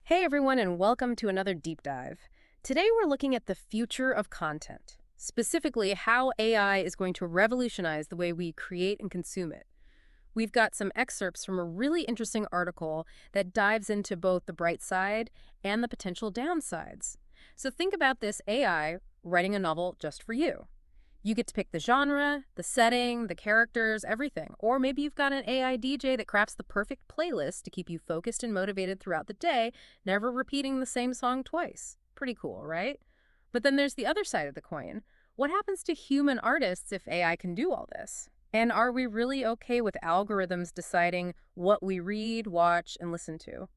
Hey everyone, and welcome to another deep dive. Today we're looking at the future of content, specifically how AI is going to revolutionize the way we create and consume it. We've got some excerpts from a really interesting article that dives into both the bright side and the potential downsides. So think about this AI writing a novel just for you. You get to pick the genre, the setting, the characters, everything. Or maybe you've got an AI DJ that crafts the perfect playlist to keep you focused and motivated throughout the day, never repeating the same song twice. Pretty cool, right? But then there's the other side of the coin. What happens to human artists if AI can do all this? And are we really okay with algorithms deciding what we read, watch, and listen to?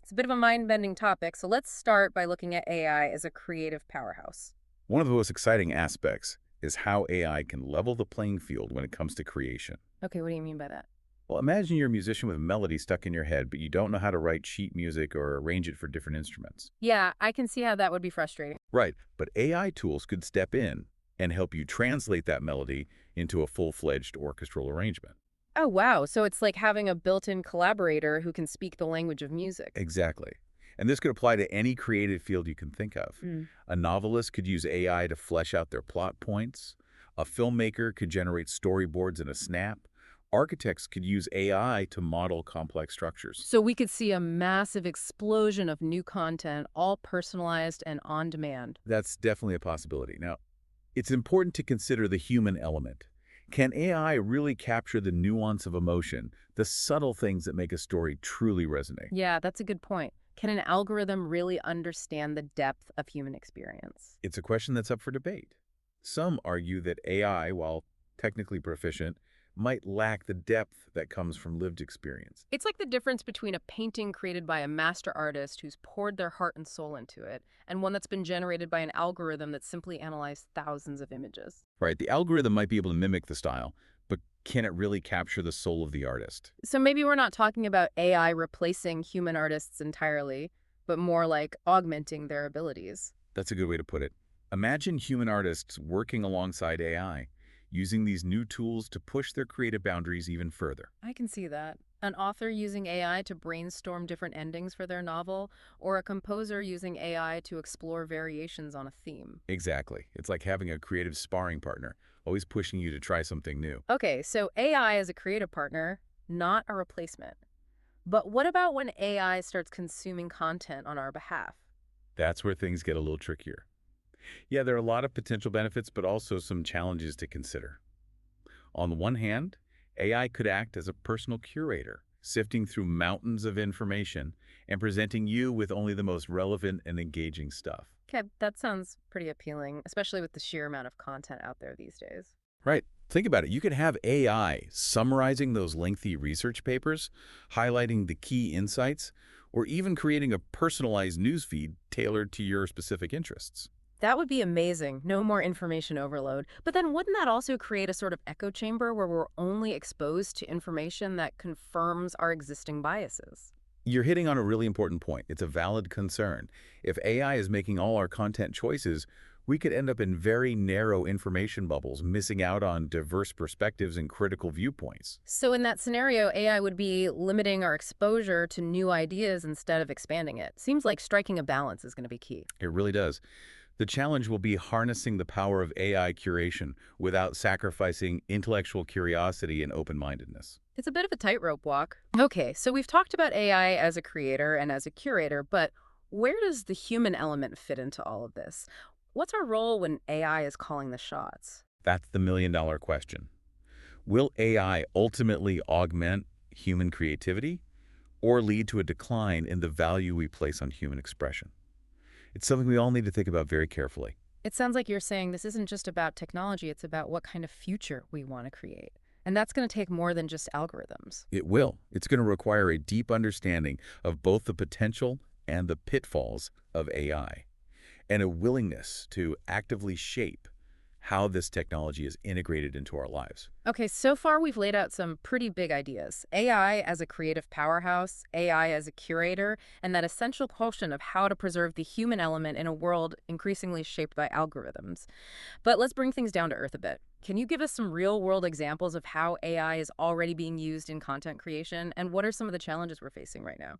It's a bit of a mind-bending topic, so let's start by looking at AI as a creative powerhouse. One of the most exciting aspects is how AI can level the playing field when it comes to creation. Okay, what do you mean by that? Well, imagine you're a musician with a melody stuck in your head, but you don't know how to write sheet music or arrange it for different instruments. Yeah, I can see how that would be frustrating. Right, but AI tools could step in and help you translate that melody into a full-fledged orchestral arrangement. Oh, wow. So it's like having a built-in collaborator who can speak the language of music. Exactly. And this could apply to any creative field you can think of. Mm. A novelist could use AI to flesh out their plot points. A filmmaker could generate storyboards in a snap. Architects could use AI to model complex structures. So we could see a massive explosion of new content, all personalized and on demand. That's definitely a possibility. Now, it's important to consider the human element. Can AI really capture the nuance of emotion, the subtle things that make a story truly resonate? Yeah, that's a good point. Can an algorithm really understand the depth of human experience? It's a question that's up for debate. Some argue that AI, while technically proficient, might lack the depth that comes from lived experience. It's like the difference between a painting created by a master artist who's poured their heart and soul into it and one that's been generated by an algorithm that simply analyzed thousands of images. Right, the algorithm might be able to mimic the style, but can it really capture the soul of the artist? So maybe we're not talking about AI replacing human artists entirely, but more like augmenting their abilities. That's a good way to put it. Imagine human artists working alongside AI, using these new tools to push their creative boundaries even further. I can see that. An author using AI to brainstorm different endings for their novel, or a composer using AI to explore variations on a theme. Exactly. It's like having a creative sparring partner, always pushing you to try something new. Okay, so AI as a creative partner, not a replacement. But what about when AI starts consuming content on our behalf? That's where things get a little trickier. Yeah, there are a lot of potential benefits, but also some challenges to consider. On the one hand, AI could act as a personal curator, sifting through mountains of information and presenting you with only the most relevant and engaging stuff. Okay, that sounds pretty appealing, especially with the sheer amount of content out there these days. Right. Think about it. You could have AI summarizing those lengthy research papers, highlighting the key insights, or even creating a personalized newsfeed tailored to your specific interests. That would be amazing. No more information overload. But then wouldn't that also create a sort of echo chamber where we're only exposed to information that confirms our existing biases? You're hitting on a really important point. It's a valid concern. If AI is making all our content choices, we could end up in very narrow information bubbles, missing out on diverse perspectives and critical viewpoints. So in that scenario, AI would be limiting our exposure to new ideas instead of expanding it. Seems like striking a balance is going to be key. It really does. The challenge will be harnessing the power of AI curation without sacrificing intellectual curiosity and open-mindedness. It's a bit of a tightrope walk. Okay, so we've talked about AI as a creator and as a curator, but where does the human element fit into all of this? What's our role when AI is calling the shots? That's the million-dollar question. Will AI ultimately augment human creativity or lead to a decline in the value we place on human expression? It's something we all need to think about very carefully. It sounds like you're saying this isn't just about technology, it's about what kind of future we want to create. And that's going to take more than just algorithms. It will. It's going to require a deep understanding of both the potential and the pitfalls of AI, and a willingness to actively shape how this technology is integrated into our lives. Okay, so far we've laid out some pretty big ideas. AI as a creative powerhouse, AI as a curator, and that essential question of how to preserve the human element in a world increasingly shaped by algorithms. But let's bring things down to earth a bit. Can you give us some real-world examples of how AI is already being used in content creation, and what are some of the challenges we're facing right now?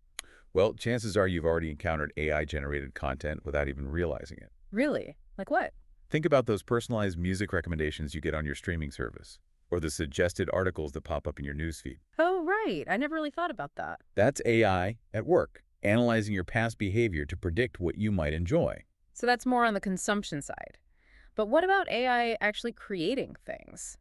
Well, chances are you've already encountered AI-generated content without even realizing it. Really? Like what? Think about those personalized music recommendations you get on your streaming service, or the suggested articles that pop up in your newsfeed. Oh, right. I never really thought about that. That's AI at work, analyzing your past behavior to predict what you might enjoy. So that's more on the consumption side. But what about AI actually creating things?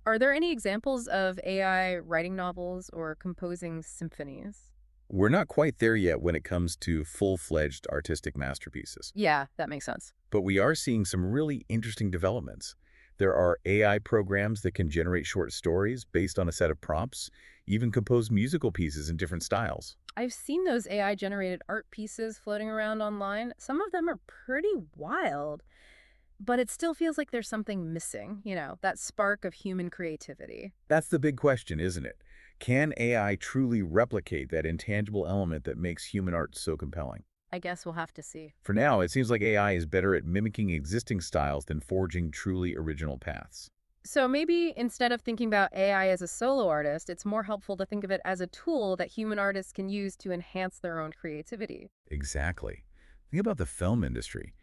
Are there any examples of AI writing novels or composing symphonies? We're not quite there yet when it comes to full-fledged artistic masterpieces, Yeah, that makes sense. but we are seeing some really interesting developments. There are AI programs that can generate short stories based on a set of prompts, even compose musical pieces in different styles. I've seen those AI-generated art pieces floating around online. Some of them are pretty wild, but it still feels like there's something missing, that spark of human creativity. That's the big question, isn't it? Can AI truly replicate that intangible element that makes human art so compelling? I guess we'll have to see. For now, it seems like AI is better at mimicking existing styles than forging truly original paths. So maybe instead of thinking about AI as a solo artist, it's more helpful to think of it as a tool that human artists can use to enhance their own creativity. Exactly. Think about the film industry.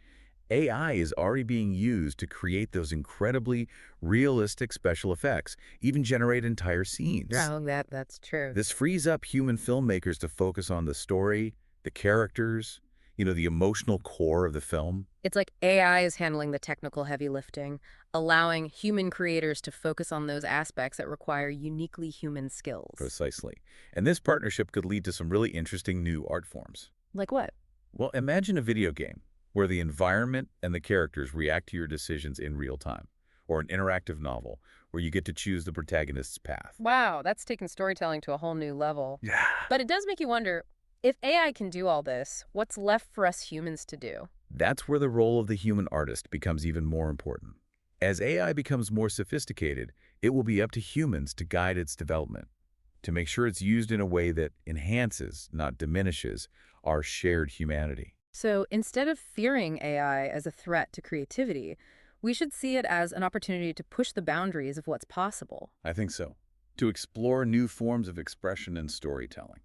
AI is already being used to create those incredibly realistic special effects, even generate entire scenes. Oh, that's true. This frees up human filmmakers to focus on the story, the characters, the emotional core of the film. It's like AI is handling the technical heavy lifting, allowing human creators to focus on those aspects that require uniquely human skills. Precisely. And this partnership could lead to some really interesting new art forms. Like what? Well, imagine a video game where the environment and the characters react to your decisions in real time, or an interactive novel where you get to choose the protagonist's path. Wow, that's taken storytelling to a whole new level. Yeah. But it does make you wonder, if AI can do all this, what's left for us humans to do? That's where the role of the human artist becomes even more important. As AI becomes more sophisticated, it will be up to humans to guide its development, to make sure it's used in a way that enhances, not diminishes, our shared humanity. So instead of fearing AI as a threat to creativity, we should see it as an opportunity to push the boundaries of what's possible. I think so. To explore new forms of expression and storytelling.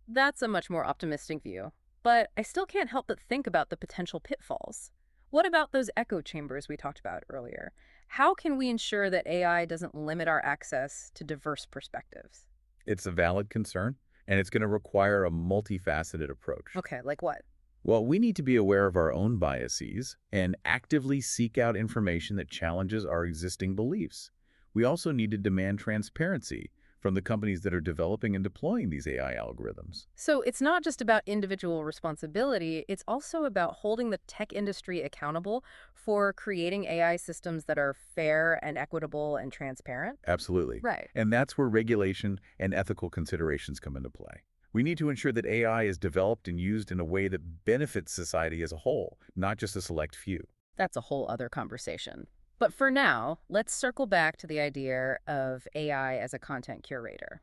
That's a much more optimistic view. But I still can't help but think about the potential pitfalls. What about those echo chambers we talked about earlier? How can we ensure that AI doesn't limit our access to diverse perspectives? It's a valid concern, and it's going to require a multifaceted approach. Okay, like what? Well, we need to be aware of our own biases and actively seek out information that challenges our existing beliefs. We also need to demand transparency from the companies that are developing and deploying these AI algorithms. So it's not just about individual responsibility, it's also about holding the tech industry accountable for creating AI systems that are fair and equitable and transparent. Absolutely. Right. And that's where regulation and ethical considerations come into play. We need to ensure that AI is developed and used in a way that benefits society as a whole, not just a select few. That's a whole other conversation. But for now, let's circle back to the idea of AI as a content curator.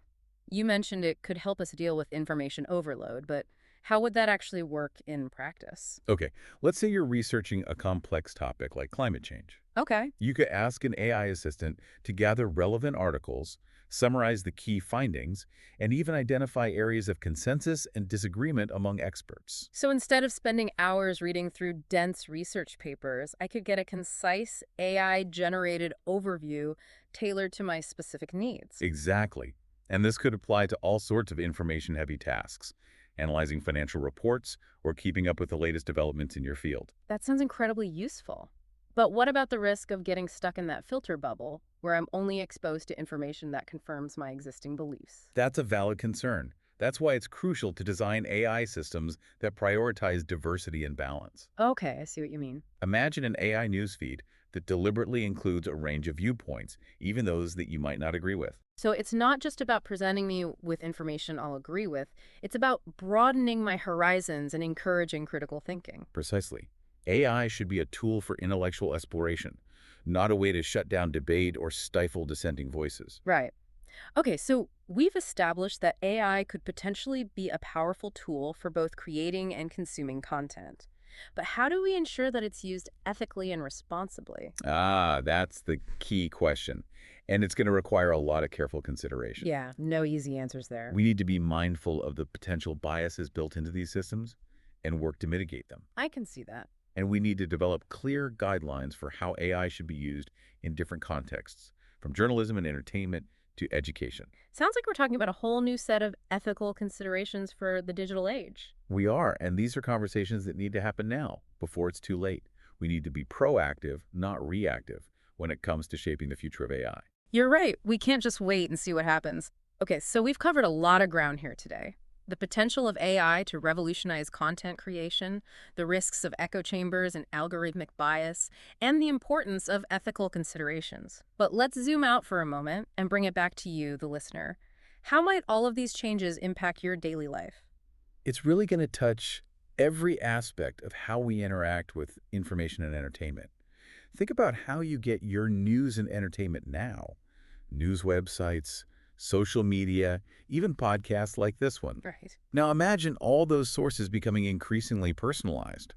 You mentioned it could help us deal with information overload, but how would that actually work in practice? Okay, let's say you're researching a complex topic like climate change. Okay. You could ask an AI assistant to gather relevant articles, summarize the key findings, and even identify areas of consensus and disagreement among experts. So instead of spending hours reading through dense research papers, I could get a concise AI-generated overview tailored to my specific needs. Exactly. And this could apply to all sorts of information-heavy tasks, analyzing financial reports or keeping up with the latest developments in your field. That sounds incredibly useful. But what about the risk of getting stuck in that filter bubble where I'm only exposed to information that confirms my existing beliefs? That's a valid concern. That's why it's crucial to design AI systems that prioritize diversity and balance. Okay, I see what you mean. Imagine an AI newsfeed that deliberately includes a range of viewpoints, even those that you might not agree with. So it's not just about presenting me with information I'll agree with, it's about broadening my horizons and encouraging critical thinking. Precisely. AI should be a tool for intellectual exploration, not a way to shut down debate or stifle dissenting voices. Right. Okay, so we've established that AI could potentially be a powerful tool for both creating and consuming content. But how do we ensure that it's used ethically and responsibly? Ah, that's the key question. And it's going to require a lot of careful consideration. Yeah, no easy answers there. We need to be mindful of the potential biases built into these systems and work to mitigate them. I can see that. And we need to develop clear guidelines for how AI should be used in different contexts, from journalism and entertainment to education. Sounds like we're talking about a whole new set of ethical considerations for the digital age. We are, and these are conversations that need to happen now, before it's too late. We need to be proactive, not reactive, when it comes to shaping the future of AI. You're right. We can't just wait and see what happens. Okay, so we've covered a lot of ground here today. The potential of AI to revolutionize content creation, the risks of echo chambers and algorithmic bias, and the importance of ethical considerations. But let's zoom out for a moment and bring it back to you, the listener. How might all of these changes impact your daily life? It's really going to touch every aspect of how we interact with information and entertainment. Think about how you get your news and entertainment now. News websites, social media, even podcasts like this one. Right. Now imagine all those sources becoming increasingly personalized,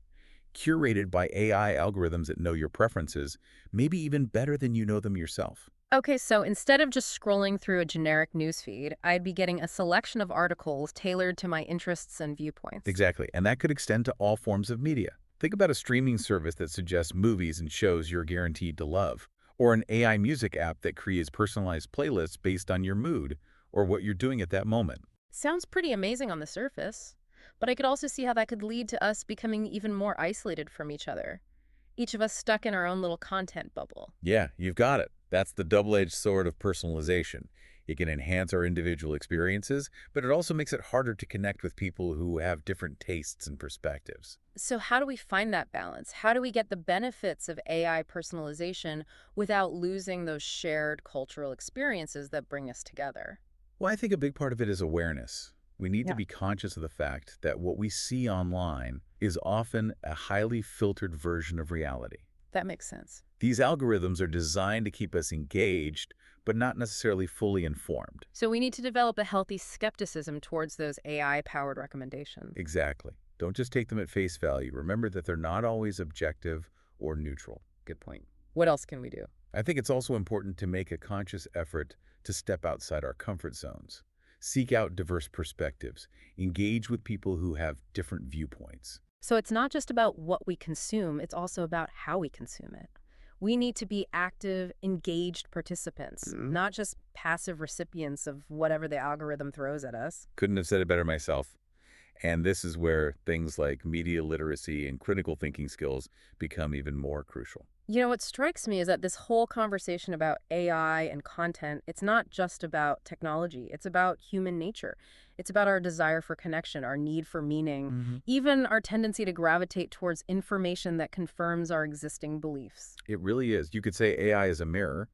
curated by AI algorithms that know your preferences, maybe even better than you know them yourself. Okay, so instead of just scrolling through a generic newsfeed, I'd be getting a selection of articles tailored to my interests and viewpoints. Exactly, and that could extend to all forms of media. Think about a streaming service that suggests movies and shows you're guaranteed to love, or an AI music app that creates personalized playlists based on your mood or what you're doing at that moment. Sounds pretty amazing on the surface, but I could also see how that could lead to us becoming even more isolated from each other. Each of us stuck in our own little content bubble. Yeah, you've got it. That's the double-edged sword of personalization. It can enhance our individual experiences, but it also makes it harder to connect with people who have different tastes and perspectives. So how do we find that balance? How do we get the benefits of AI personalization without losing those shared cultural experiences that bring us together? Well, I think a big part of it is awareness. We need to Yeah. be conscious of the fact that what we see online is often a highly filtered version of reality. That makes sense. These algorithms are designed to keep us engaged, but not necessarily fully informed. So we need to develop a healthy skepticism towards those AI-powered recommendations. Exactly. Don't just take them at face value. Remember that they're not always objective or neutral. Good point. What else can we do? I think it's also important to make a conscious effort to step outside our comfort zones. Seek out diverse perspectives. Engage with people who have different viewpoints. So it's not just about what we consume, it's also about how we consume it. We need to be active, engaged participants, not just passive recipients of whatever the algorithm throws at us. Couldn't have said it better myself. And this is where things like media literacy and critical thinking skills become even more crucial. You know, what strikes me is that this whole conversation about AI and content, it's not just about technology. It's about human nature. It's about our desire for connection, our need for meaning, even our tendency to gravitate towards information that confirms our existing beliefs. It really is. You could say AI is a mirror.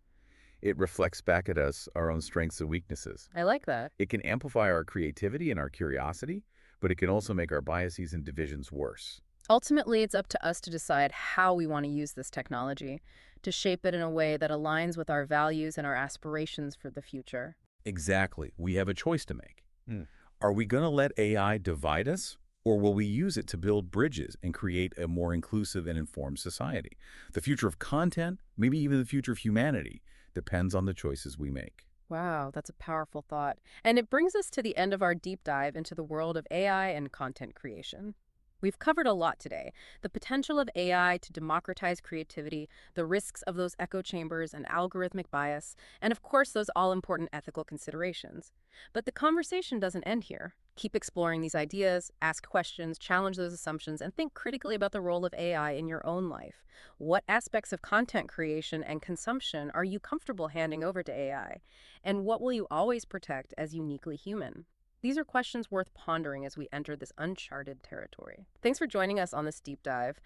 It reflects back at us our own strengths and weaknesses. I like that. It can amplify our creativity and our curiosity, but it can also make our biases and divisions worse. Ultimately, it's up to us to decide how we want to use this technology, to shape it in a way that aligns with our values and our aspirations for the future. Exactly. We have a choice to make. Are we going to let AI divide us, or will we use it to build bridges and create a more inclusive and informed society? The future of content, maybe even the future of humanity, depends on the choices we make. Wow, that's a powerful thought. And it brings us to the end of our deep dive into the world of AI and content creation. We've covered a lot today. The potential of AI to democratize creativity, the risks of those echo chambers and algorithmic bias, and of course those all-important ethical considerations. But the conversation doesn't end here. Keep exploring these ideas, ask questions, challenge those assumptions, and think critically about the role of AI in your own life. What aspects of content creation and consumption are you comfortable handing over to AI? And what will you always protect as uniquely human? These are questions worth pondering as we enter this uncharted territory. Thanks for joining us on this deep dive.